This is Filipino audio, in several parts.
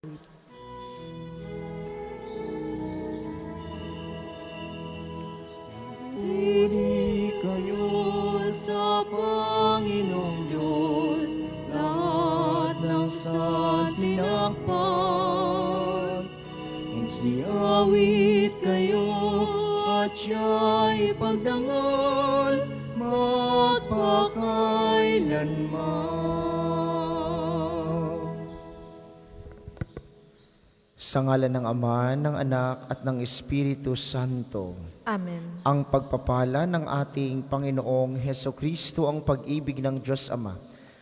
Puri kayo sa Panginoong Diyos, lahat ng santinakpan. Magsiawit kayo at siya'y pagdangal magpakailanman. Sa ngalan ng Ama, ng Anak, at ng Espiritu Santo. Amen. Ang pagpapala ng ating Panginoong Hesukristo, ang pag-ibig ng Diyos Ama,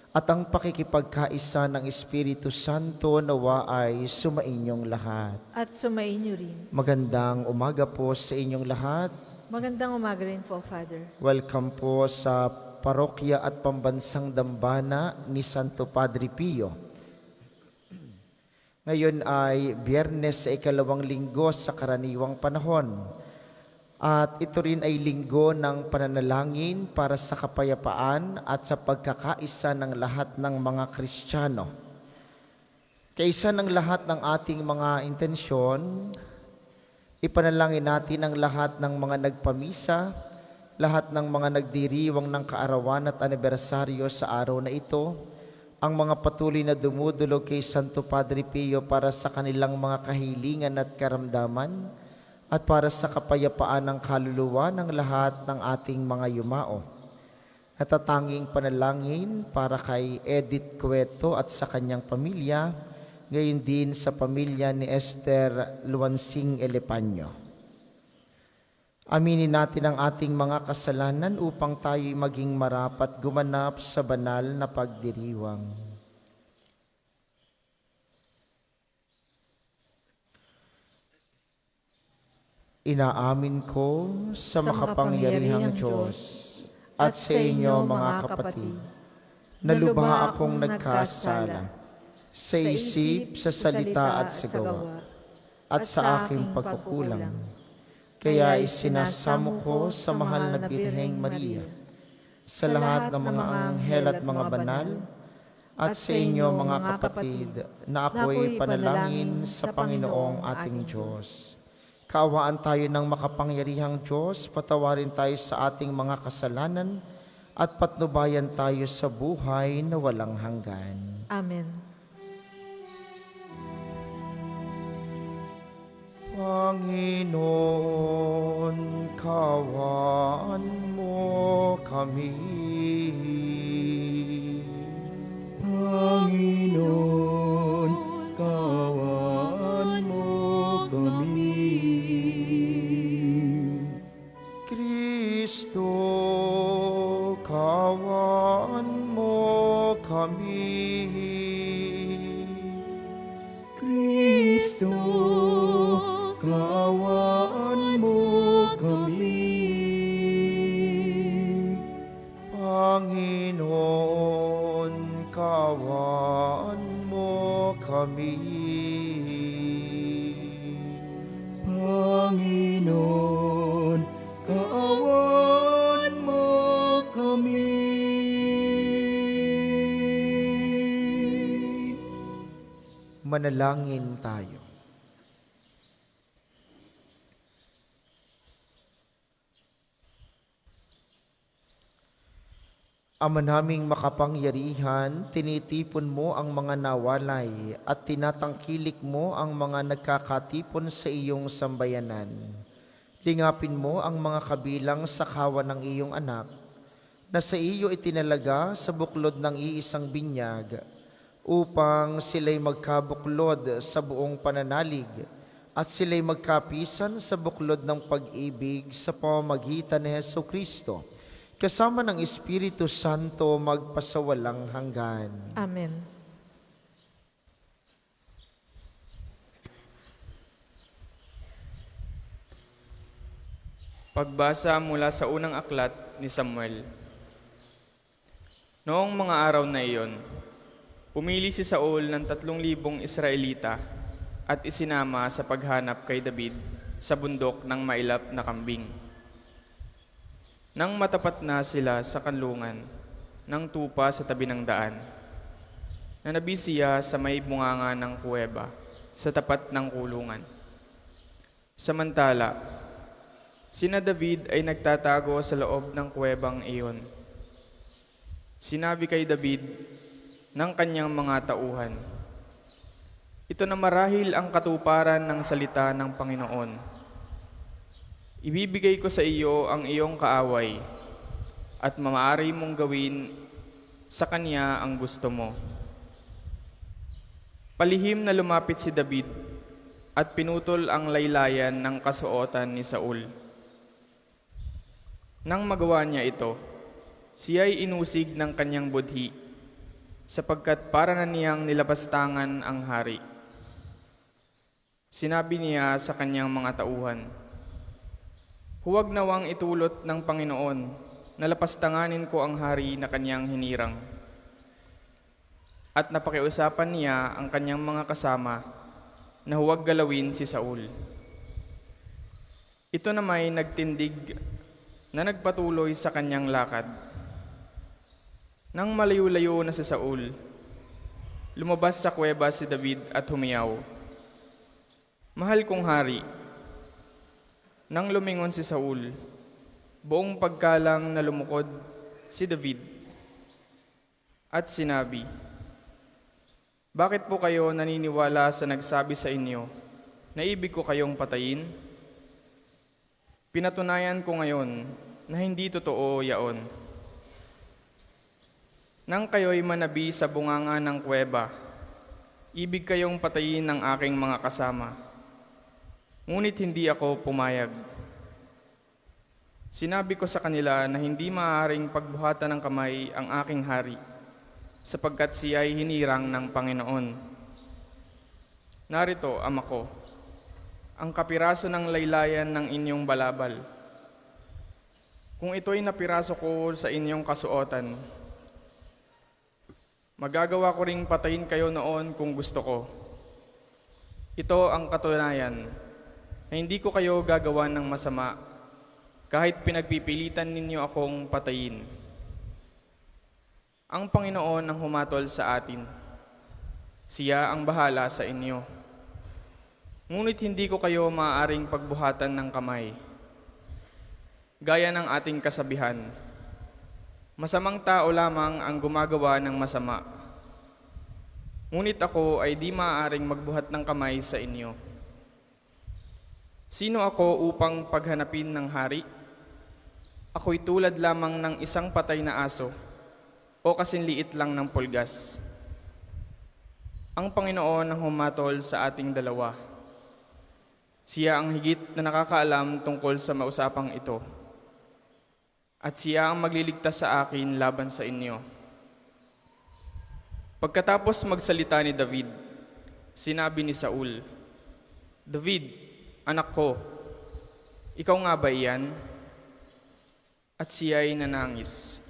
at ang pakikipagkaisa ng Espiritu Santo nawa ay sumainyong lahat. At sumainyo rin. Magandang umaga po sa inyong lahat. Magandang umaga rin po, Father. Welcome po sa Parokya at Pambansang Dambana ni Santo Padre Pio. Ngayon ay Biyernes sa ikalawang linggo sa karaniwang panahon. At ito rin ay linggo ng pananalangin para sa kapayapaan at sa pagkakaisa ng lahat ng mga Kristiyano. Kaisa ng lahat ng ating mga intensyon, ipanalangin natin ang lahat ng mga nagpamisa, lahat ng mga nagdiriwang ng kaarawan at anibersaryo sa araw na ito, ang mga patuloy na dumudulog kay Santo Padre Pio para sa kanilang mga kahilingan at karamdaman at para sa kapayapaan ng kaluluwa ng lahat ng ating mga yumao. Natatanging panalangin para kay Edith Cueto at sa kanyang pamilya, gayon din sa pamilya ni Esther Luansing Elepanyo. Aminin natin ang ating mga kasalanan upang tayo'y maging marapat gumanap sa banal na pagdiriwang. Inaamin ko sa makapangyarihang Diyos at sa inyo mga kapatid, na lubha akong nagkasala sa isip, sa salita at sa gawa, at sa aking pagkukulang. Kaya isinasamo ko sa mahal na Birheng Maria, sa lahat ng mga anghel at mga banal, at sa inyo mga kapatid, na ako'y panalangin sa Panginoong ating Diyos. Kaawaan tayo ng makapangyarihang Diyos, patawarin tayo sa ating mga kasalanan, at patnubayan tayo sa buhay na walang hanggan. Amen. Panginoon, kaawaan mo kami. Panginoon, kaawaan mo kami. Kristo, kaawaan mo kami. Kristo, kaawaan mo kami. Panginoon, kaawaan mo kami. Panginoon, kaawaan mo kami. Manalangin tayo. Ama naming makapangyarihan, tinitipon mo ang mga nawalay at tinatangkilik mo ang mga nagkakatipon sa iyong sambayanan. Lingapin mo ang mga kabilang sa kawan ng iyong anak, na sa iyo itinalaga sa buklod ng iisang binyag, upang sila'y magkabuklod sa buong pananalig at sila'y magkapisan sa buklod ng pag-ibig sa pamamagitan ni Hesukristo, kasama ng Espiritu Santo magpasawalang hanggan. Amen. Pagbasa mula sa unang aklat ni Samuel. Noong mga araw na iyon, pumili si Saul ng 3,000 Israelita at isinama sa paghanap kay David sa bundok ng mailap na kambing. Nang matapat na sila sa kanlungan ng tupa sa tabi ng daan, nanabi siya sa may bunganga ng kuweba sa tapat ng kulungan. Samantala, sina David ay nagtatago sa loob ng kuwebang iyon. Sinabi kay David ng kanyang mga tauhan, "Ito na marahil ang katuparan ng salita ng Panginoon. Ibibigay ko sa iyo ang iyong kaaway at maaari mong gawin sa kanya ang gusto mo." Palihim na lumapit si David at pinutol ang laylayan ng kasuotan ni Saul. Nang magawa niya ito, siya'y inusig ng kanyang budhi, sapagkat para na niyang nilapastangan ang hari. Sinabi niya sa kanyang mga tauhan, "Huwag nawang itulot ng Panginoon na lapastanganin ko ang hari na kanyang hinirang." At napakiusapan niya ang kanyang mga kasama na huwag galawin si Saul. Ito na may nagtindig na nagpatuloy sa kanyang lakad. Nang malayo-layo na si Saul, lumabas sa kuweba si David at humiyaw, "Mahal kong hari." Nang lumingon si Saul, buong pagkalang na lumukod si David at sinabi, "Bakit po kayo naniniwala sa nagsabi sa inyo na ibig ko kayong patayin? Pinatunayan ko ngayon na hindi totoo yaon. Nang kayo'y manabi sa bunganga ng kuweba, ibig kayong patayin ng aking mga kasama. Ngunit hindi ako pumayag. Sinabi ko sa kanila na hindi maaaring pagbuhatan ng kamay ang aking hari, sapagkat siya'y hinirang ng Panginoon. Narito, ama ko, ang kapiraso ng laylayan ng inyong balabal. Kung ito'y napiraso ko sa inyong kasuotan, magagawa ko ring patayin kayo noon kung gusto ko. Ito ang katunayan na hindi ko kayo gagawa ng masama kahit pinagpipilitan ninyo akong patayin. Ang Panginoon ang humatol sa atin. Siya ang bahala sa inyo. Ngunit hindi ko kayo maaaring pagbuhatan ng kamay. Gaya ng ating kasabihan, masamang tao lamang ang gumagawa ng masama. Ngunit ako ay di maaaring magbuhat ng kamay sa inyo. Sino ako upang paghanapin ng hari? Ako'y tulad lamang ng isang patay na aso o kasinliit lang ng pulgas. Ang Panginoon ang humatol sa ating dalawa. Siya ang higit na nakakaalam tungkol sa mausapang ito. At siya ang magliligtas sa akin laban sa inyo." Pagkatapos magsalita ni David, sinabi ni Saul, "David, anak ko, ikaw nga ba iyan?" At siya'y nanangis.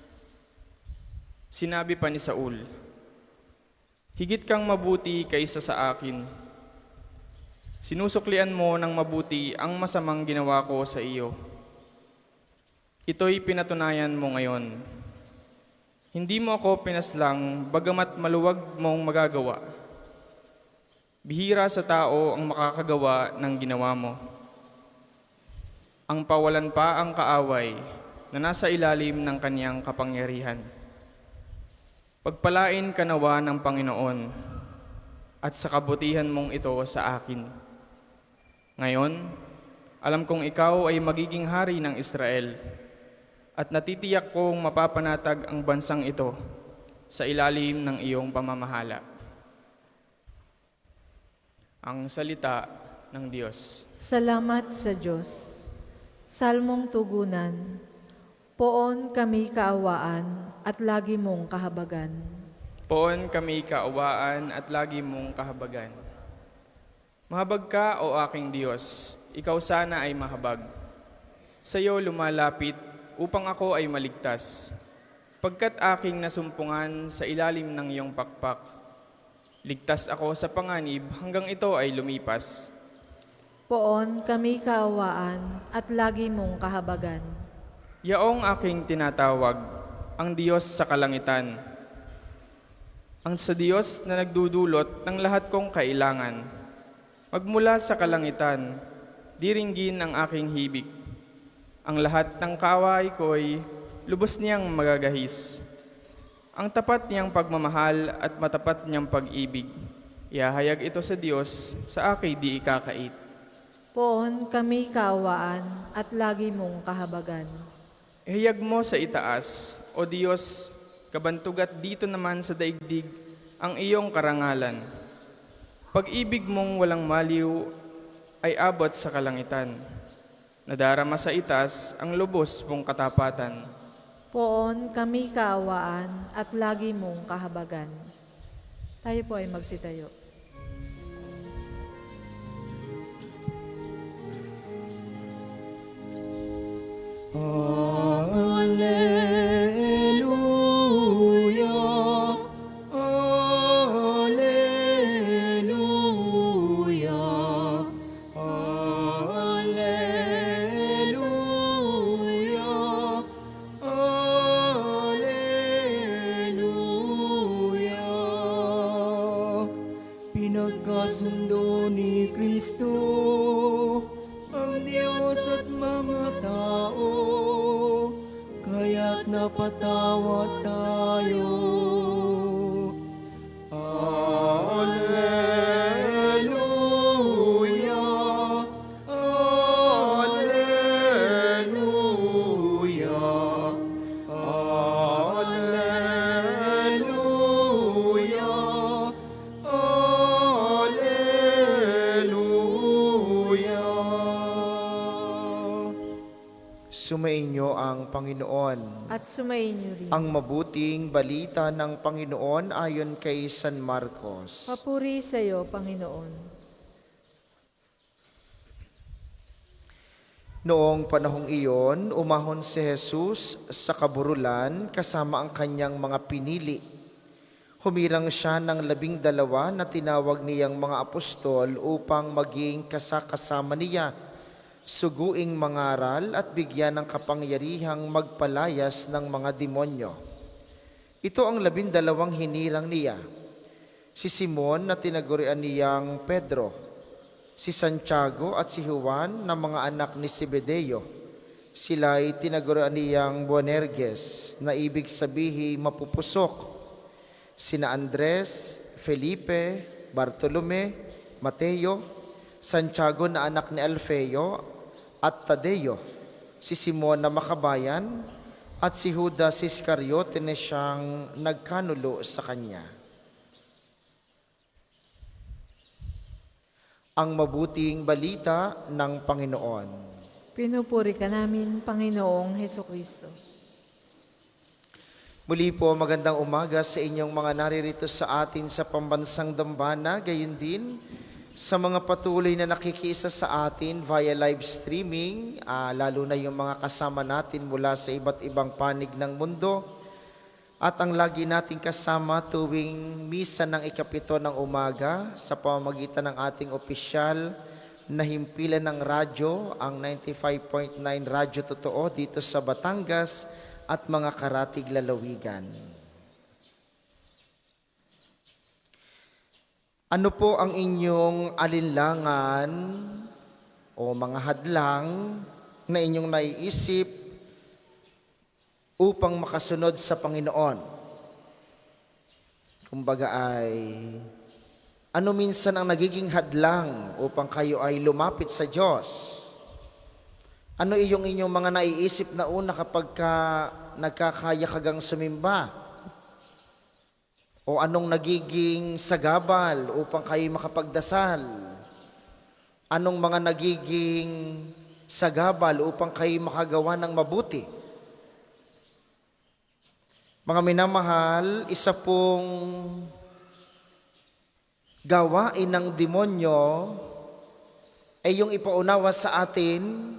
Sinabi pa ni Saul, "Higit kang mabuti kaysa sa akin. Sinusuklian mo ng mabuti ang masamang ginawa ko sa iyo. Ito'y pinatunayan mo ngayon. Hindi mo ako pinaslang bagamat maluwag mong magagawa. Bihira sa tao ang makakagawa ng ginawa mo. Ang pawalan pa ang kaaway na nasa ilalim ng kaniyang kapangyarihan. Pagpalain ka nawa ng Panginoon at sa kabutihan mong ito sa akin. Ngayon, alam kong ikaw ay magiging hari ng Israel at natitiyak kong mapapanatag ang bansang ito sa ilalim ng iyong pamamahala." Ang salita ng Diyos. Salamat sa Diyos. Salmong tugunan. Poon kami kaawaan at lagi mong kahabagan. Poon kami kaawaan at lagi mong kahabagan. Mahabag ka, o aking Diyos, ikaw sana ay mahabag. Sa iyo lumalapit upang ako ay maligtas. Pagkat aking nasumpungan sa ilalim ng iyong pakpak, ligtas ako sa panganib hanggang ito ay lumipas. Poon kami kaawaan at lagi mong kahabagan. Yaong aking tinatawag, ang Diyos sa kalangitan. Ang sa Diyos na nagdudulot ng lahat kong kailangan. Magmula sa kalangitan, diringgin ang aking hibig. Ang lahat ng kaaway ko'y lubos niyang magagahis. Ang tapat niyang pagmamahal at matapat niyang pag-ibig, ihahayag ito sa Diyos, sa akin di ikakait. Poon kami kaawaan at lagi mong kahabagan. Ihayag mo sa itaas, O Diyos, kabantugat dito naman sa daigdig ang iyong karangalan. Pag-ibig mong walang maliw ay abot sa kalangitan. Nadarama sa itaas ang lubos mong katapatan. Poon kami kaawaan at lagi mong kahabagan. Tayo po ay magsitayo. Alleluia, alleluia, alleluia, alleluia. Pinagkasundo ni Kristo ang Diyos at mga tao, kaya't napatawad tayo. Alleluia, alleluia, alleluia, alleluia. Sumainyo ang Panginoon. At sumainyo rin. Ang mabuting balita ng Panginoon ayon kay San Marcos. Papuri sa iyo, Panginoon. Noong panahong iyon, umahon si Jesus sa kaburulan kasama ang kanyang mga pinili. Humirang siya ng 12 na tinawag niyang mga apostol upang maging kasama niya, suguing mangaral at bigyan ng kapangyarihang magpalayas ng mga demonyo. Ito ang 12 hinirang niya: si Simon na tinagurian niyang Pedro, si Santiago at si Juan na mga anak ni Zebedeo. Sila'y tinagurian niyang Boanerges, na ibig sabihin mapupusok. Sina Andres, Felipe, Bartolome, Mateo, Santiago na anak ni Alfeo at Tadeo, si Simon na makabayan, at si Judas Iscariote na siyang nagkanulo sa kanya. Ang mabuting balita ng Panginoon. Pinupuri ka namin, Panginoong Hesukristo. Muli po, magandang umaga sa inyong mga naririto sa atin sa pambansang dambana, gayon din sa mga patuloy na nakikiisa sa atin via live streaming, lalo na yung mga kasama natin mula sa iba't ibang panig ng mundo, at ang lagi nating kasama tuwing misa ng ikapito ng umaga sa pamamagitan ng ating opisyal na himpilan ng radyo, ang 95.9 Radyo Totoo dito sa Batangas at mga karatig lalawigan. Ano po ang inyong alinlangan o mga hadlang na inyong naiisip upang makasunod sa Panginoon? Kumbaga ay, ano minsan ang nagiging hadlang upang kayo ay lumapit sa Diyos? Ano inyong mga naiisip na una kapag nagkakaya kagang sumimba? O anong nagiging sagabal upang kayo makapagdasal? Anong mga nagiging sagabal upang kayo makagawa ng mabuti? Mga minamahal, isa pong gawain ng demonyo ay yung ipaunawa sa atin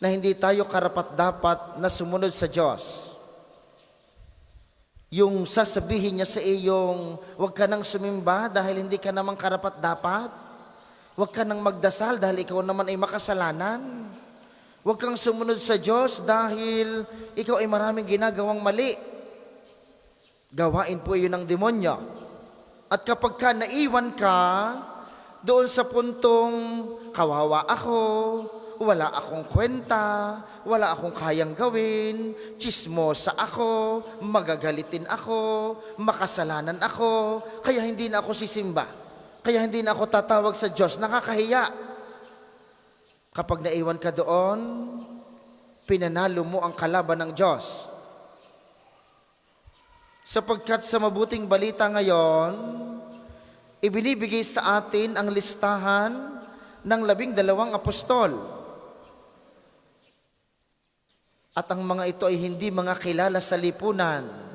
na hindi tayo karapat-dapat na sumunod sa Diyos. Yung sasabihin niya sa iyong, huwag ka nang sumimba dahil hindi ka naman karapat-dapat. Huwag ka nang magdasal dahil ikaw naman ay makasalanan. Huwag kang sumunod sa Diyos dahil ikaw ay maraming ginagawang mali. Gawain po iyon ng demonyo. At kapag ka naiwan ka, doon sa puntong kawawa ako, wala akong kwenta, wala akong kayang gawin, tsismosa ako, magagalitin ako, makasalanan ako, kaya hindi na ako sisimba. Kaya hindi na ako tatawag sa Diyos. Nakakahiya. Kapag naiwan ka doon, pinanalo mo ang kalaban ng Diyos. Sapagkat sa mabuting balita ngayon, ibinibigay sa atin ang listahan ng 12 apostol. At ang mga ito ay hindi mga kilala sa lipunan.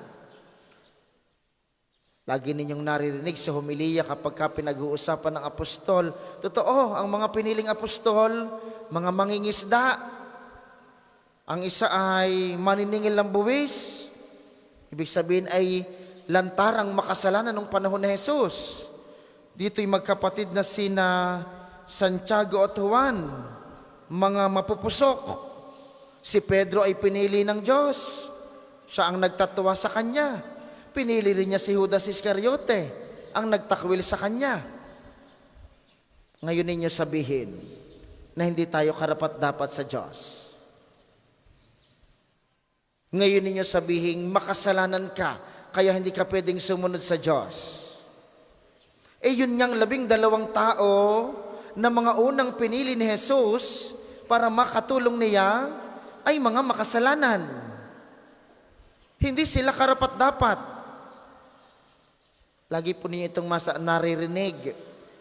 Lagi ninyong naririnig sa homilya kapag pinag-uusapan ng apostol. Totoo, ang mga piniling apostol, mga mangingisda. Ang isa ay maniningil ng buwis. Ibig sabihin ay lantarang makasalanan ng panahon ni Jesus. Dito'y magkapatid na sina Santiago at Juan, mga mapupusok. Si Pedro ay pinili ng Diyos. Siya ang nagtatawa sa kanya. Pinili rin niya si Judas Iscariote, ang nagtakwil sa kanya. Ngayon ninyo sabihin na hindi tayo karapat-dapat sa Diyos. Ngayon ninyo sabihin, makasalanan ka, kaya hindi ka pwedeng sumunod sa Diyos. Yun ngang 12 tao na mga unang pinili ni Jesus para makatulong niya ay mga makasalanan. Hindi sila karapat-dapat. Lagi po ninyo itong naririnig,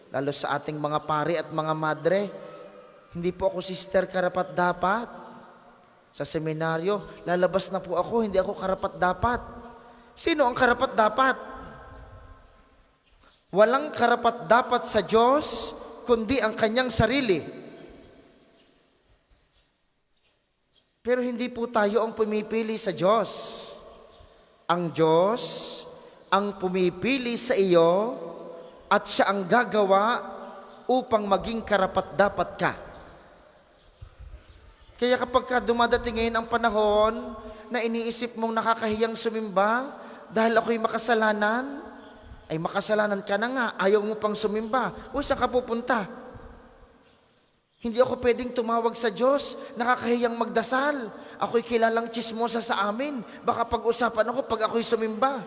lalo sa ating mga pari at mga madre, hindi po ako sister karapat-dapat. Sa seminaryo, lalabas na po ako, hindi ako karapat-dapat. Sino ang karapat-dapat? Walang karapat-dapat sa Diyos, kundi ang kanyang sarili. Pero hindi po tayo ang pumipili sa Diyos. Ang Diyos ang pumipili sa iyo at siya ang gagawa upang maging karapat-dapat ka. Kaya kapag dumadating ngayon ang panahon na iniisip mong nakakahiyang sumimba dahil ako'y makasalanan, ay makasalanan ka na nga, ayaw mo pang sumimba, o saan ka pupunta? Hindi ako pwedeng tumawag sa Diyos, nakakahiyang magdasal. Ako'y kilalang tsismosa sa amin. Baka pag-usapan ako pag ako'y sumimba.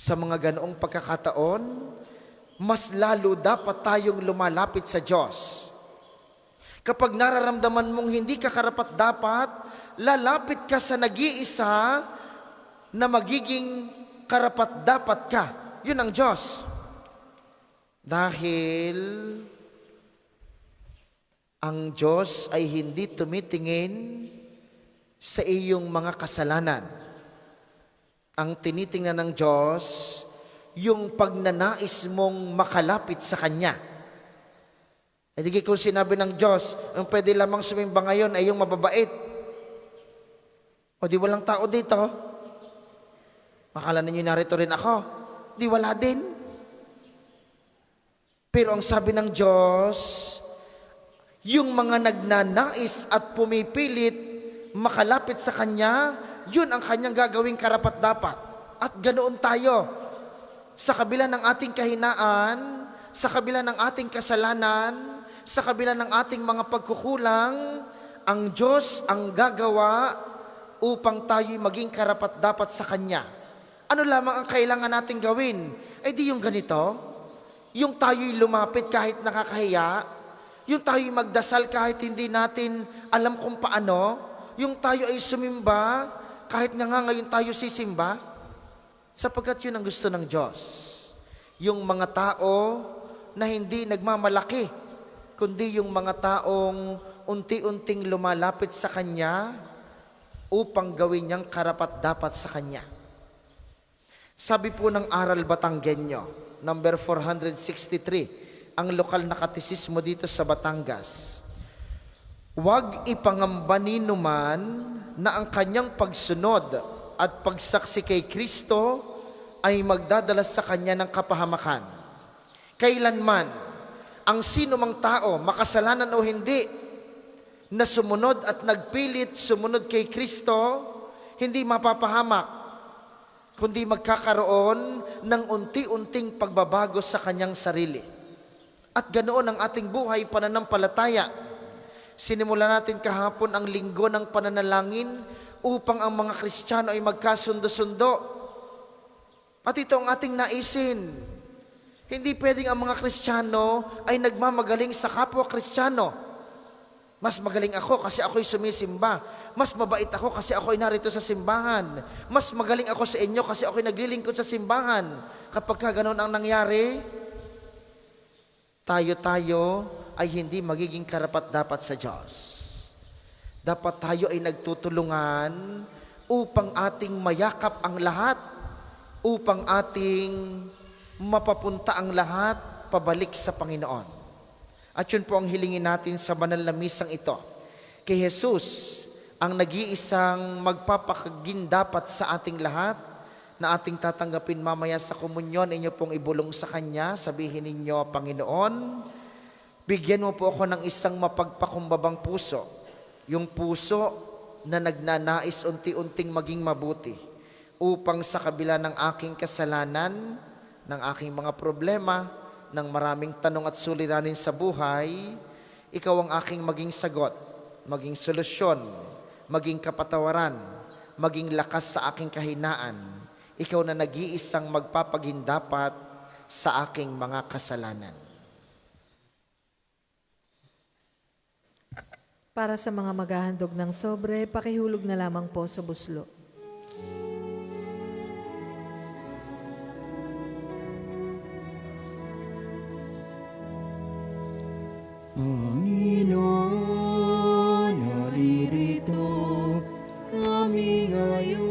Sa mga ganoong pagkakataon, mas lalo dapat tayong lumalapit sa Diyos. Kapag nararamdaman mong hindi ka karapat-dapat, lalapit ka sa nag-iisa na magiging karapat-dapat ka. Yun ang Diyos. Dahil ang Diyos ay hindi tumitingin sa iyong mga kasalanan. Ang tinitingnan ng Diyos, yung pagnanais mong makalapit sa Kanya. E di kung sinabi ng Diyos, ang pwede lamang sumimba ngayon ay yung mababait. O di walang tao dito? Makala ninyo narito rin ako? Di wala din. Pero ang sabi ng Diyos, yung mga nagnanais at pumipilit makalapit sa Kanya, yun ang Kanyang gagawing karapat-dapat. At ganoon tayo. Sa kabila ng ating kahinaan, sa kabila ng ating kasalanan, sa kabila ng ating mga pagkukulang, ang Diyos ang gagawa upang tayo'y maging karapat-dapat sa Kanya. Ano lamang ang kailangan nating gawin? Ay di yung ganito, yung tayo'y lumapit kahit nakakahiya, yung tayo'y magdasal kahit hindi natin alam kung paano, yung tayo ay sumimba kahit nga ngayon tayo sisimba, sapagkat yun ang gusto ng Diyos. Yung mga tao na hindi nagmamalaki, kundi yung mga taong unti-unting lumalapit sa Kanya upang gawin niyang karapat-dapat sa Kanya. Sabi po ng Aral Batanggenyo, number 463, ang lokal na katisismo dito sa Batangas. Huwag ipangamba ninuman na ang kanyang pagsunod at pagsaksi kay Kristo ay magdadala sa kanya ng kapahamakan. Kailanman, ang sino mang tao, makasalanan o hindi, na sumunod at nagpilit sumunod kay Kristo, hindi mapapahamak. kundi magkakaroon ng unti-unting pagbabago sa kanyang sarili. At ganoon ang ating buhay pananampalataya. Sinimula natin kahapon ang linggo ng pananalangin upang ang mga Kristiyano ay magkasundo-sundo. At ito ang ating naisin. Hindi pwedeng ang mga Kristiyano ay nagmamagaling sa kapwa Kristiyano. Mas magaling ako kasi ako'y sumisimba. Mas mabait ako kasi ako'y narito sa simbahan. Mas magaling ako sa inyo kasi ako'y naglilingkod sa simbahan. Kapag ka ganun ang nangyari, tayo ay hindi magiging karapat-dapat sa Diyos. Dapat tayo ay nagtutulungan upang ating mayakap ang lahat, upang ating mapapunta ang lahat pabalik sa Panginoon. At yun po ang hilingin natin sa banal na misang ito. Kay Jesus, ang nag-iisang magpapagindapat sa ating lahat, na ating tatanggapin mamaya sa komunyon, inyo pong ibulong sa Kanya, sabihin ninyo, Panginoon, bigyan mo po ako ng isang mapagpakumbabang puso, yung puso na nagnanais unti-unting maging mabuti, upang sa kabila ng aking kasalanan, ng aking mga problema, ng maraming tanong at suliranin sa buhay, ikaw ang aking maging sagot, maging solusyon, maging kapatawaran, maging lakas sa aking kahinaan. Ikaw na nag-iisang magpapagindapat sa aking mga kasalanan. Para sa mga maghahandog ng sobre, pakihulog na lamang po sa buslo. Panginoon, naririto kami ngayon,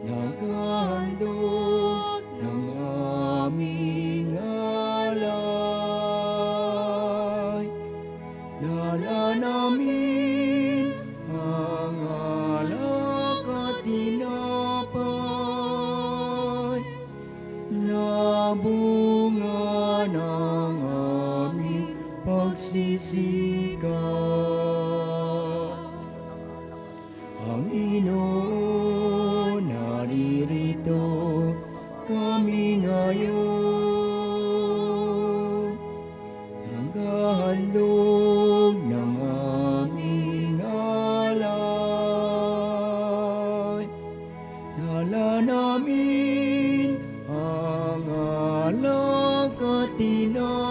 naghahandog ng aming alay. Dala namin ang alak at tinapay na bunga ng aming pagsisikap. Ang Inoon, naririto kami ngayon, naghahandog ng aming alay. Dala namin ang alak at tinapay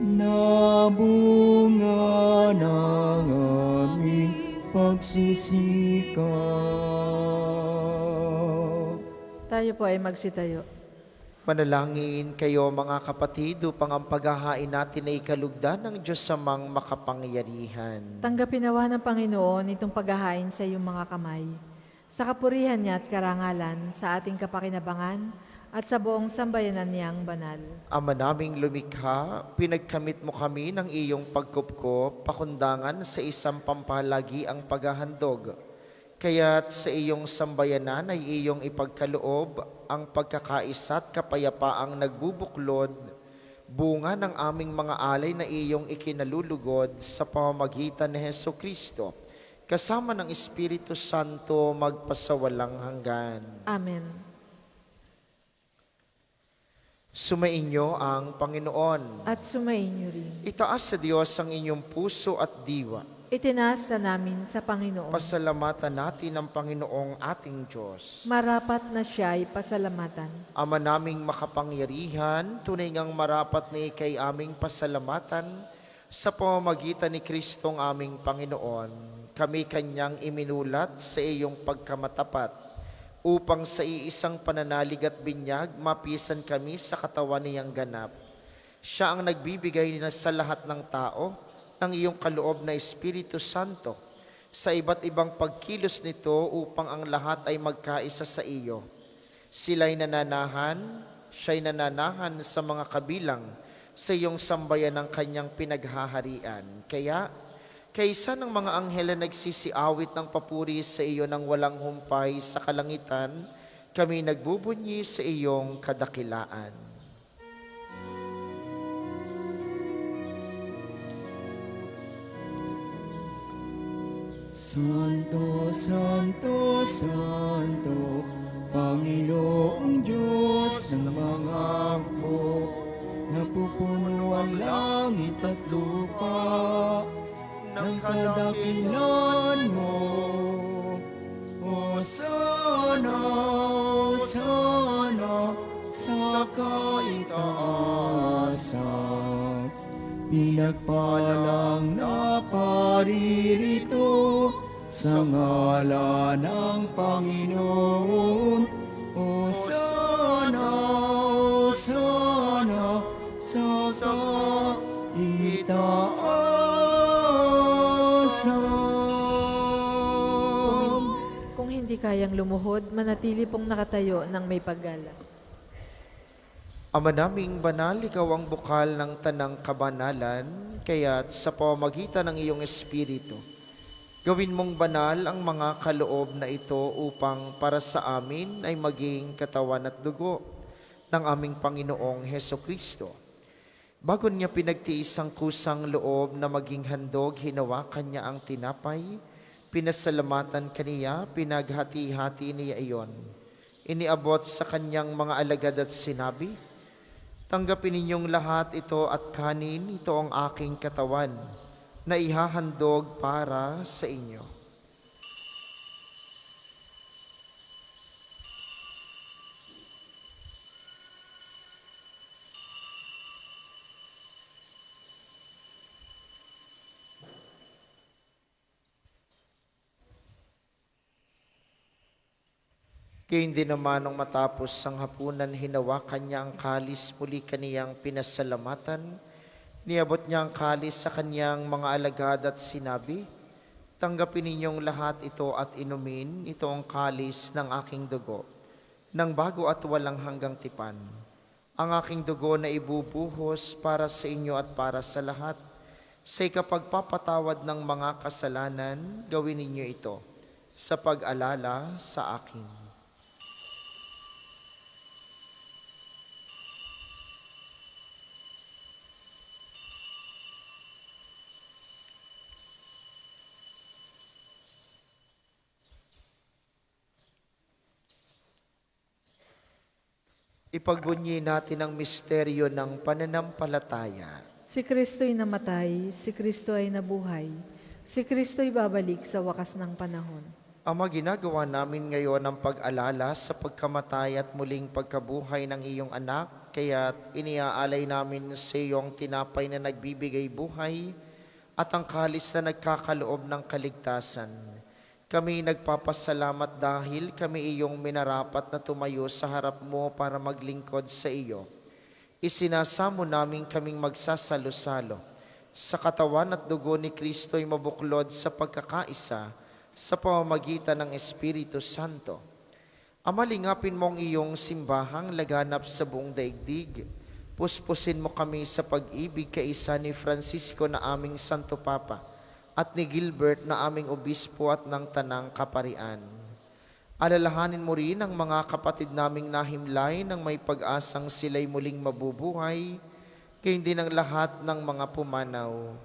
na bunga ng aming pagsisikap. Tayo po ay magsitayo. Manalangin kayo mga kapatid upang ang paghahain natin ay ikalugdan ng Diyos samang makapangyarihan. Tanggapin nawa ng Panginoon itong paghahain sa iyong mga kamay, sa kapurihan niya at karangalan, sa ating kapakinabangan, at sa buong sambayanan niyang banal. Ama naming lumikha, pinagkamit mo kami ng iyong pagkupko, pakundangan sa isang pampalagi ang paghahandog. Kaya't sa iyong sambayanan ay iyong ipagkaloob ang pagkakaisa at kapayapaang nagbubuklod, bunga ng aming mga alay na iyong ikinalulugod sa pamamagitan ni Hesukristo, kasama ng Espiritu Santo magpasawalang hanggan. Amen. Sumainyo ang Panginoon. At sumainyo rin. Itaas sa Diyos ang inyong puso at diwa. Itinaas na namin sa Panginoon. Pasalamatan natin ang Panginoong ating Diyos. Marapat na siya ay pasalamatan. Ama naming makapangyarihan, tunay ngang marapat na ikay aming pasalamatan sa pamamagitan ni Kristong aming Panginoon. Kami kanyang iminulat sa iyong pagkamatapat upang sa iisang pananalig at binyag mapisan kami sa katawan niyang ganap. Siya ang nagbibigay na sa lahat ng tao ng iyong kaloob na Espiritu Santo sa iba't ibang pagkilos nito upang ang lahat ay magkaisa sa iyo. Sila'y nananahan, siya'y nananahan sa mga kabilang sa iyong sambayan ng kanyang pinaghaharian. Kaya, kaysa ng mga anghel na nagsisiawit ng papuri sa iyo ng walang humpay sa kalangitan, kami nagbubunyi sa iyong kadakilaan. Santo, Santo, Santo, Panginoong Diyos ng mga hukbo, napupuno ang langit at lupa ng kadakilan mo. Hosana, Hosana, sa kaitaasan. Pinagpalang na paririto sa ngalan ng Panginoon. Hosana, Hosana, sa kaitaasan. Kung hindi kayang lumuhod, manatili pong nakatayo ng may paggalang. Ama naming banal, ikaw ang bukal ng tanang kabanalan, kaya't sa pamamagitan ng iyong Espiritu, gawin mong banal ang mga kaloob na ito upang para sa amin ay maging katawan at dugo ng aming Panginoong Heso Kristo. Bago niya pinagtiis ang kusang loob na maging handog, hinawakan niya ang tinapay, pinasalamatan kaniya, pinaghati-hati niya iyon. Iniabot sa kanyang mga alagad at sinabi, tanggapin ninyong lahat ito at kanin, ito ang aking katawan na ihahandog para sa inyo. Gayon din naman nung matapos ang hapunan, hinawakan niya ang kalis, muli kaniyang pinasalamatan. Niabot niya ang kalis sa kaniyang mga alagad at sinabi, tanggapin ninyong lahat ito at inumin, ito ang kalis ng aking dugo, ng bago at walang hanggang tipan. Ang aking dugo na ibubuhos para sa inyo at para sa lahat. Sa ikapagpapatawad ng mga kasalanan, gawin ninyo ito sa pag-alala sa akin. Ipagbunyi natin ang misteryo ng pananampalataya. Si Kristo'y namatay, si Kristo ay nabuhay, si Kristo'y babalik sa wakas ng panahon. Ama, ginagawa namin ngayon ang pag-alala sa pagkamatay at muling pagkabuhay ng iyong anak, kaya't iniaalay namin sa iyong tinapay na nagbibigay buhay at ang kalis na nagkakaloob ng kaligtasan. Kami nagpapasalamat dahil kami iyong minarapat na tumayo sa harap mo para maglingkod sa iyo. Isinasamo namin kaming magsasalo-salo sa katawan at dugo ni Kristo'y mabuklod sa pagkakaisa sa pamamagitan ng Espiritu Santo. Ama, lingapin mong iyong simbahang laganap sa buong daigdig. Puspusin mo kami sa pag-ibig kaisa ni Francisco na aming Santo Papa at ni Gilbert na aming obispo at ng Tanang Kaparian. Alalahanin mo rin ang mga kapatid naming nahimlay nang may pag-asang sila'y muling mabubuhay, gayon din ang lahat ng mga pumanaw.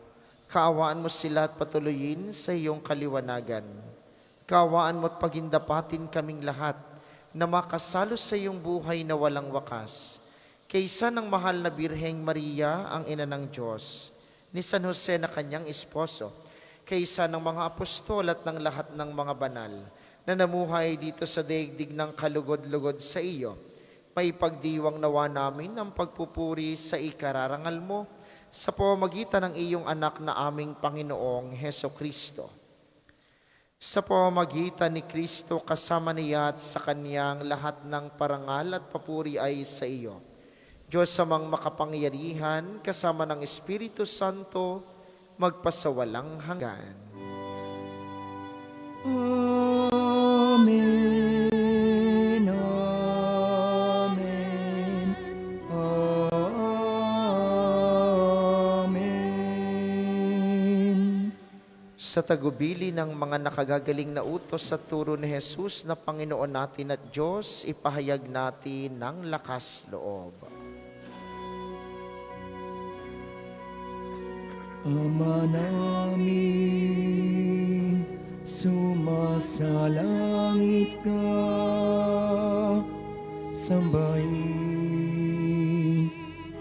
Kaawaan mo sila at patuloyin sa iyong kaliwanagan. Kaawaan mo at pagindapatin kaming lahat na makasalo sa iyong buhay na walang wakas. Kaysa ng mahal na Birheng Maria, ang ina ng Diyos, ni San Jose na kanyang esposo, kaysa ng mga apostol at ng lahat ng mga banal na namuhay dito sa daigdig ng kalugod-lugod sa iyo, may pagdiwang nawa namin ang pagpupuri sa ikararangal mo sa pamamagitan ng iyong anak na aming Panginoong Heso Kristo. Sa pamamagitan ni Kristo kasama niya at sa kanyang lahat ng parangal at papuri ay sa iyo, Diyos amang makapangyarihan, kasama ng Espiritu Santo, magpasawalang hanggan. Amen, amen, amen. Sa tagubili ng mga nakagagaling na utos sa turo ni Jesus na Panginoon natin at Diyos, ipahayag natin ng lakas loob. Ama namin, sumasalangit ka, sambahin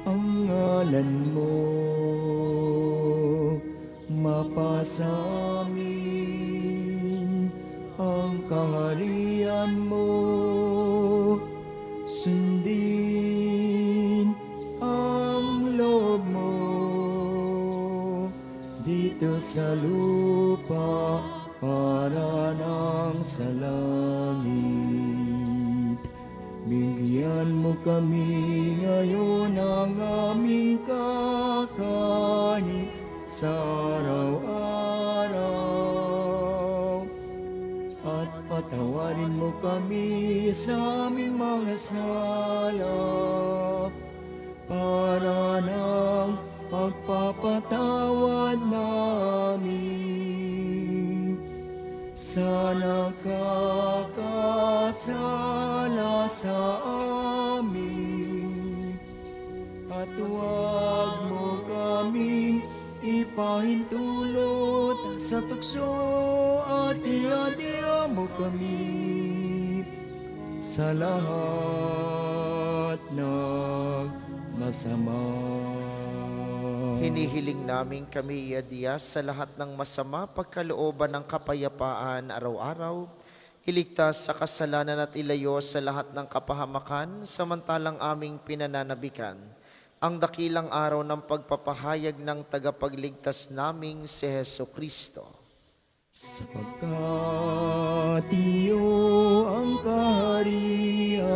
ang ngalan mo, mapasamin ang kaharian mo, sundin ang loob mo dito sa lupa para nang sa langit. Bigyan mo kami ngayon ng aming kakanin sa araw-araw, at patawarin mo kami sa aming mga sala, para ng pagpapatawad namin sa nakakasala sa amin. At huwag mo kaming ipahintulot sa tukso, at iadya mo kami sa lahat ng masama. Hinihiling namin kami iadya sa lahat ng masama, pagkalooban ng kapayapaan araw-araw, iligtas sa kasalanan at ilayo sa lahat ng kapahamakan, samantalang aming pinananabikan ang dakilang araw ng pagpapahayag ng tagapagligtas naming si Heso Kristo. Sapagkat iyo ang kaharian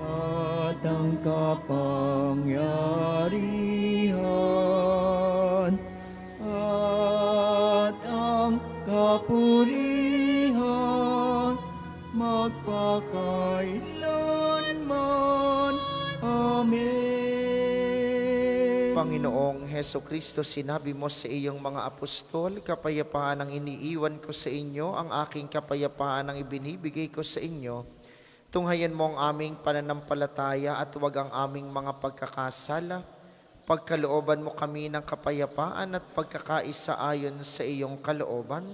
at ang kapangyarihan at ang kapurihan magpakailanman. Amen. Panginoong Heso Kristo, sinabi mo sa iyong mga apostol, kapayapaan ang iniiwan ko sa inyo, ang aking kapayapaan ang ibinibigay ko sa inyo. Tunghayan mo ang aming pananampalataya at huwag ang aming mga pagkakasala. Pagkalooban mo kami ng kapayapaan at pagkakaisa ayon sa iyong kalooban,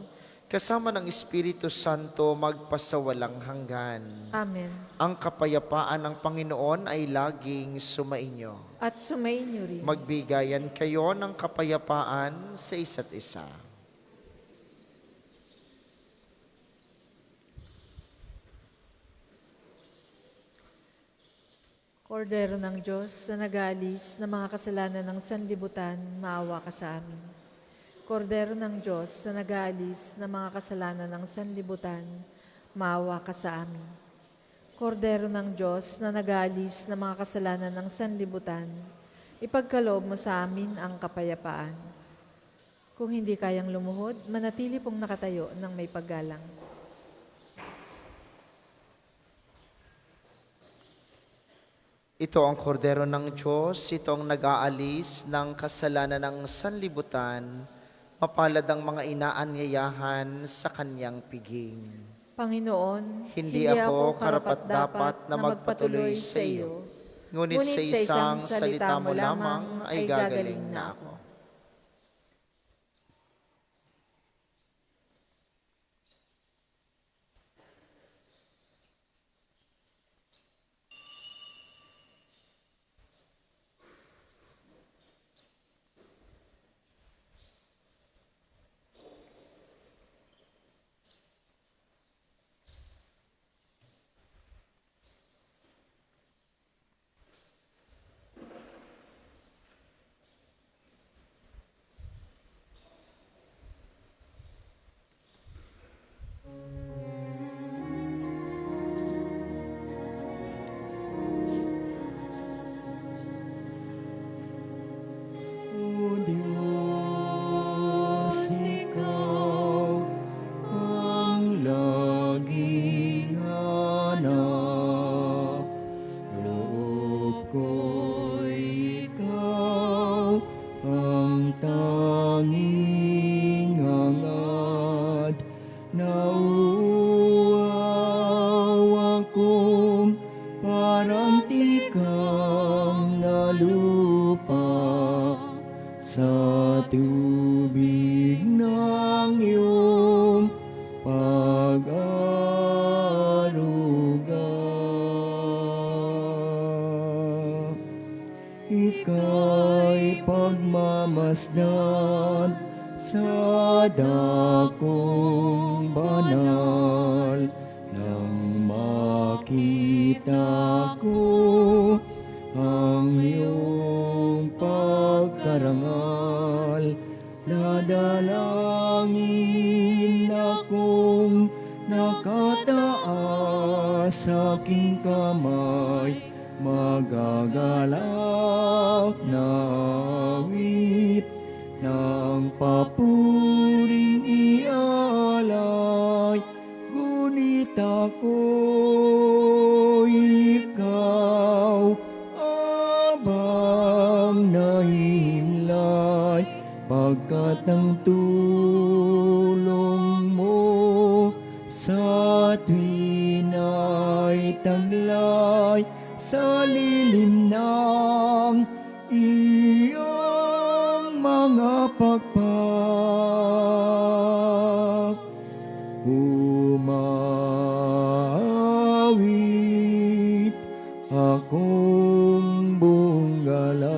kasama ng Espiritu Santo magpasawalang hanggan. Amen. Ang kapayapaan ng Panginoon ay laging sumainyo. At sumainyo rin. Magbigayan kayo ng kapayapaan sa isa't isa. Kordero ng Diyos, sa nag-aalis ng mga kasalanan ng sanlibutan, maawa ka sa amin. Kordero ng Diyos, sa nag-aalis ng mga kasalanan ng sanlibutan, maawa ka sa amin. Kordero ng Diyos, na nag-aalis ng mga kasalanan ng sanlibutan, ipagkaloob mo sa amin ang kapayapaan. Kung hindi kayang lumuhod, manatili pong nakatayo ng may paggalang. Ito ang kordero ng Diyos, ito ang nag-aalis ng kasalanan ng sanlibutan, mapalad ang mga inaanyayahan sa kanyang piging. Panginoon, Hindi ako karapat-dapat na magpatuloy sa iyo, ngunit sa isang salita mo lamang ay gagaling na ako. ika'y pagmamasdan sa dakong banal. Nang makita ko ang iyong pagkarangal, dadalangin akong nakataas sa aking kamay, magagalak na awit ng papuring ialay. Ngunit ako, ikaw, abang nahimlay, pagkat ang tulong mo sa tuwin ay taglay sa lilim ng iyong mga pagpag. Umawit akong buong galak.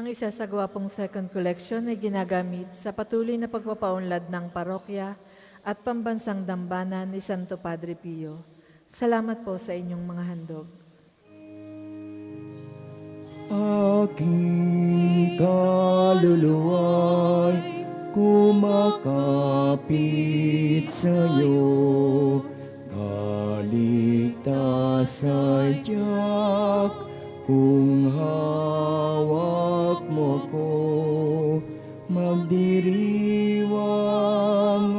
Ang isa sa gwapong second collection ay ginagamit sa patuloy na pagpapaunlad ng parokya at pambansang dambana ni Santo Padre Pio. Salamat po sa inyong mga handog. Aking kaluluwa'y kumakapit sa'yo, kaligtas ay tiyak kung hawak mo ko. Magdiriwang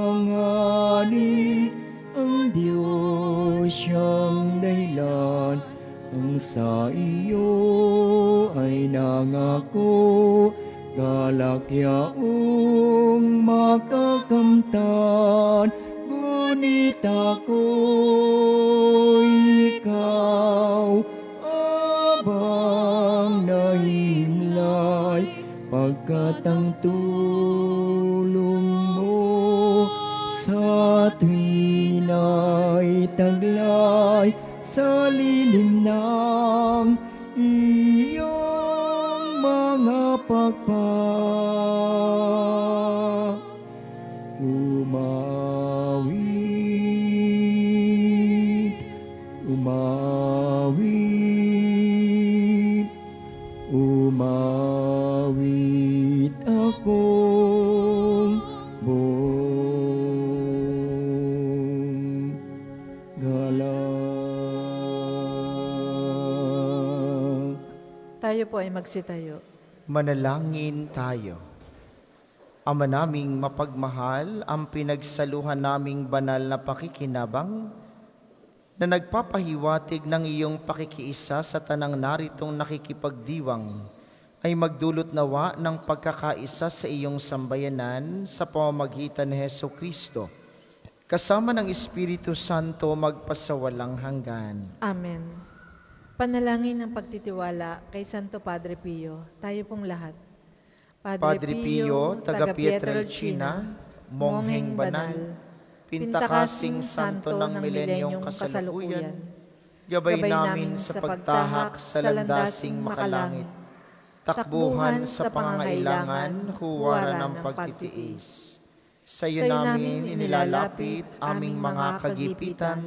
ang hari, ang Diyos siyang dahilan, ang sa iyo ay nangako, galak yaong makakamtan. Ngunit ako, ikaw, abang nahimlay, pagkat ang tulong mo sa tuwin ay taglay sa lilim ng iyong mga pagpag. Umawit, umawit, umawit akong buong galak. Tayo po ay magsitayo. Manalangin tayo. Ama naming mapagmahal, ang pinagsaluhan naming banal na pakikinabang na nagpapahiwatig ng iyong pakikiisa sa tanang naritong nakikipagdiwang ay magdulot nawa ng pagkakaisa sa iyong sambayanan sa pamamagitan ni Hesukristo, kasama ng Espiritu Santo magpasawalang hanggan. Amen. Panalangin ng pagtitiwala kay Santo Padre Pio. Tayo pong lahat. Padre Pio, taga Pietrelcina, mongheng banal, pintakasing santo ng milenyong kasalukuyan, gabay namin sa pagtahak sa landasing makalangit, takbuhan sa pangangailangan, huwaran ng pagtitiis. Sa iyo namin inilalapit aming mga kagipitan,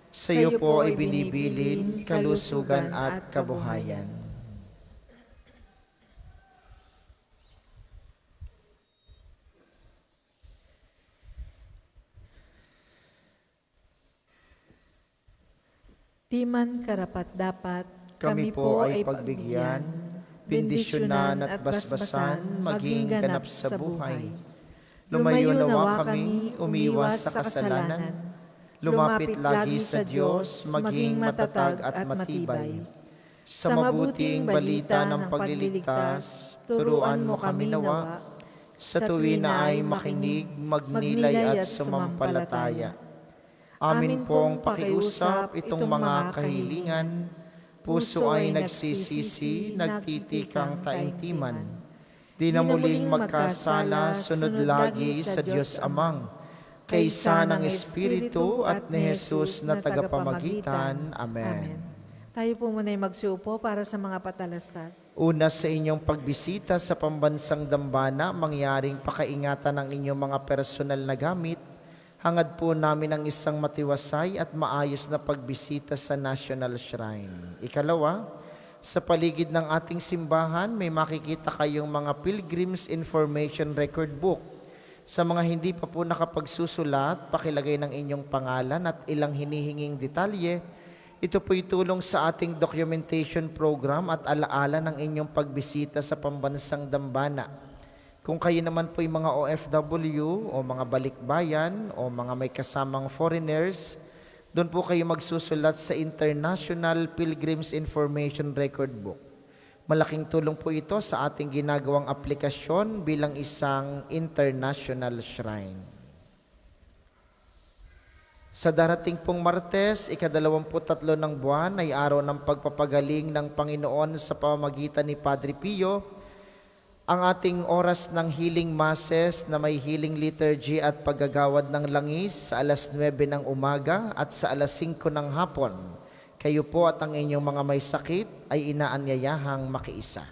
sa iyo po ay binibilin kalusugan at kabuhayan. Di man karapat-dapat, Kami po ay pagbigyan, bendisyonan at basbasan, maging ganap sa buhay. Lumayo nawa kami, umiwas sa kasalanan. Lumapit lagi sa Diyos, maging matatag at matibay. Sa mabuting balita ng pagliligtas, turuan mo kami nawa. Sa tuwi na ay makinig, magnilay at sumampalataya. Amin pong pakiusap itong mga kahilingan, puso ay nagsisisi, nagtitikang taimtiman. Di na muling magkasala, sunod lagi sa Diyos Amang, kaysa ng Espiritu at ni Jesus na tagapamagitan. Amen. Tayo po muna'y magsiupo para sa mga patalastas. Una sa inyong pagbisita sa pambansang dambana, mangyaring pakaingatan ng inyong mga personal na gamit. Hangad po namin ang isang matiwasay at maayos na pagbisita sa National Shrine. Ikalawa, sa paligid ng ating simbahan, may makikita kayong mga Pilgrim's Information Record Book. Sa mga hindi pa po nakapagsusulat, pakilagay ng inyong pangalan at ilang hinihinging detalye. Ito po'y tulong sa ating documentation program at alaala ng inyong pagbisita sa pambansang dambana. Kung kayo naman po'y mga OFW o mga balikbayan o mga may kasamang foreigners, doon po kayo magsusulat sa International Pilgrims Information Record Book. Malaking tulong po ito sa ating ginagawang aplikasyon bilang isang international shrine. Sa darating pong Martes, ika-23 ng buwan ay araw ng pagpapagaling ng Panginoon sa pamamagitan ni Padre Pio. Ang ating oras ng healing masses na may healing liturgy at paggagawad ng langis sa alas 9 ng umaga at sa alas 5 ng hapon. Kayo po at ang inyong mga may sakit ay inaanyayahang makiisa.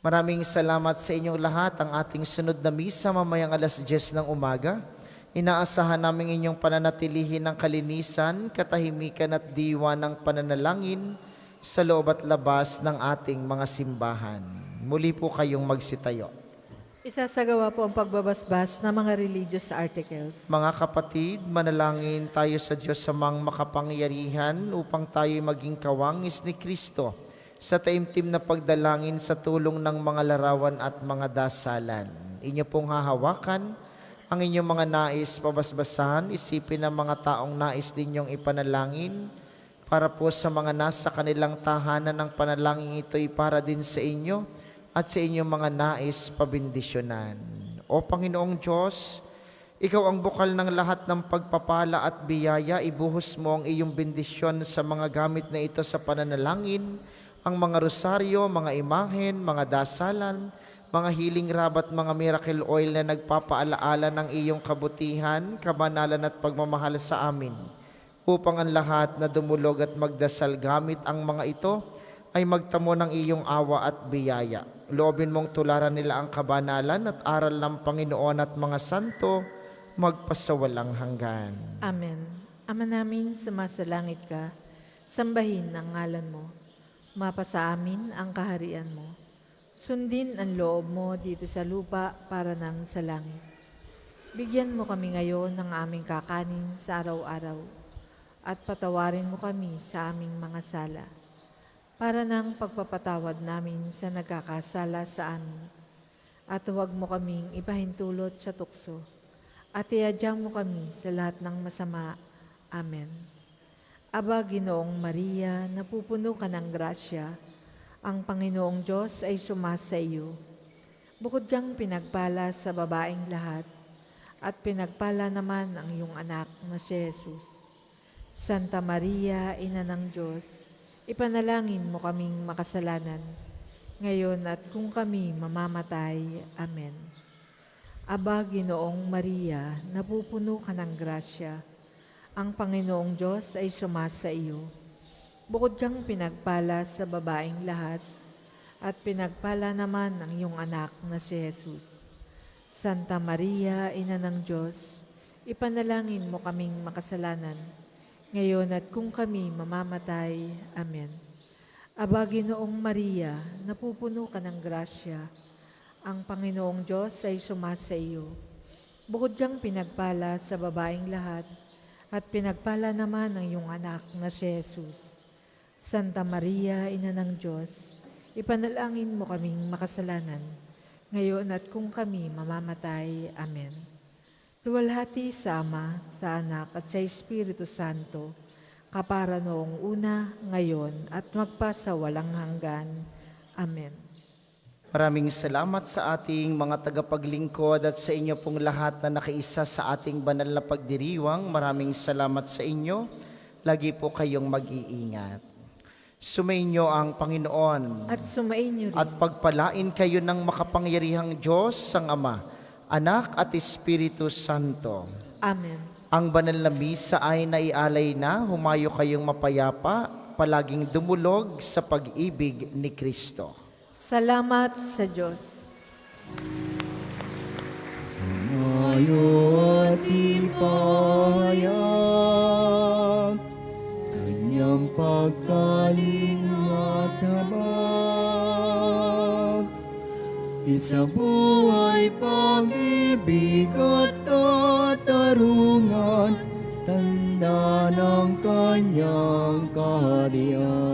Maraming salamat sa inyong lahat. Ang ating sunod na misa mamayang alas 10 ng umaga. Inaasahan namin inyong pananatilihin ng kalinisan, katahimikan at diwa ng pananalangin sa loob at labas ng ating mga simbahan. Muli po kayong magsitayo. Isasagawa po ang pagbabasbas ng mga religious articles. Mga kapatid, manalangin tayo sa Diyos samang makapangyarihan upang tayo maging kawangis ni Kristo sa taimtim na pagdalangin sa tulong ng mga larawan at mga dasalan. Inyo pong hahawakan ang inyong mga nais pabasbasan, isipin ng mga taong nais ninyong ipanalangin para po sa mga nasa kanilang tahanan ng panalangin ito'y para din sa inyo at sa inyong mga nais pabindisyonan. O Panginoong Diyos, Ikaw ang bukal ng lahat ng pagpapala at biyaya, ibuhos mo ang iyong bendisyon sa mga gamit na ito sa pananalangin, ang mga rosaryo, mga imahen, mga dasalan, mga healing rab at mga miracle oil na nagpapaalaala ng iyong kabutihan, kabanalan at pagmamahal sa amin, upang ang lahat na dumulog at magdasal gamit ang mga ito ay magtamo ng iyong awa at biyaya. Loobin mong tularan nila ang kabanalan at aral ng Panginoon at mga santo magpasawalang hanggan. Amen. Ama namin, sumasalangit ka, sambahin ang ngalan mo. Mapasa amin ang kaharian mo. Sundin ang loob mo dito sa lupa para nang sa langit. Bigyan mo kami ngayon ng aming kakanin sa araw-araw at patawarin mo kami sa aming mga sala para nang pagpapatawad namin sa nagkakasala sa amin. At huwag mo kaming ipahintulot sa tukso at iadyaang mo kami sa lahat ng masama. Amen. Aba, Ginoong Maria, napupuno ka ng grasya, ang Panginoong Diyos ay sumasa iyo. Bukod kang pinagpala sa babaeng lahat, at pinagpala naman ang iyong anak na si Jesus. Santa Maria, Ina ng Diyos, ipanalangin mo kaming makasalanan, ngayon at kung kami mamamatay. Amen. Aba, Ginoong Maria, napupuno ka ng grasya, ang Panginoong Diyos ay sumasa iyo. Bukod kang pinagpala sa babaeng lahat, at pinagpala naman ang iyong anak na si Jesus. Santa Maria, Ina ng Diyos, ipanalangin mo kaming makasalanan, ngayon at kung kami mamamatay. Amen. Aba, Ginoong Maria, napupuno ka ng grasya, ang Panginoong Diyos ay sumasa iyo. Bukod kang pinagpala sa babaeng lahat, at pinagpala naman ang iyong anak na si Jesus. Santa Maria, Ina ng Diyos, ipanalangin mo kaming makasalanan, ngayon at kung kami mamamatay. Amen. Luwalhati sa Ama, sa Anak at sa Espiritu Santo, kapara noong una, ngayon at magpasawalang hanggan. Amen. Maraming salamat sa ating mga tagapaglingkod at sa inyo pong lahat na nakiisa sa ating banal na pagdiriwang. Maraming salamat sa inyo. Lagi po kayong mag-iingat. Sumainyo ang Panginoon At sumainyo rin at pagpalain kayo ng makapangyarihang Diyos, ang Ama, Anak at Espiritu Santo. Amen. Ang banal na misa ay naialay na, humayo kayong mapayapa, palaging dumulog sa pag-ibig ni Kristo. Salamat sa Diyos. Ayaw at ipahayag, kanyang pagkaling at habag. Isabuhay pag-ibig at katarungan, tanda ng kanyang kaharian.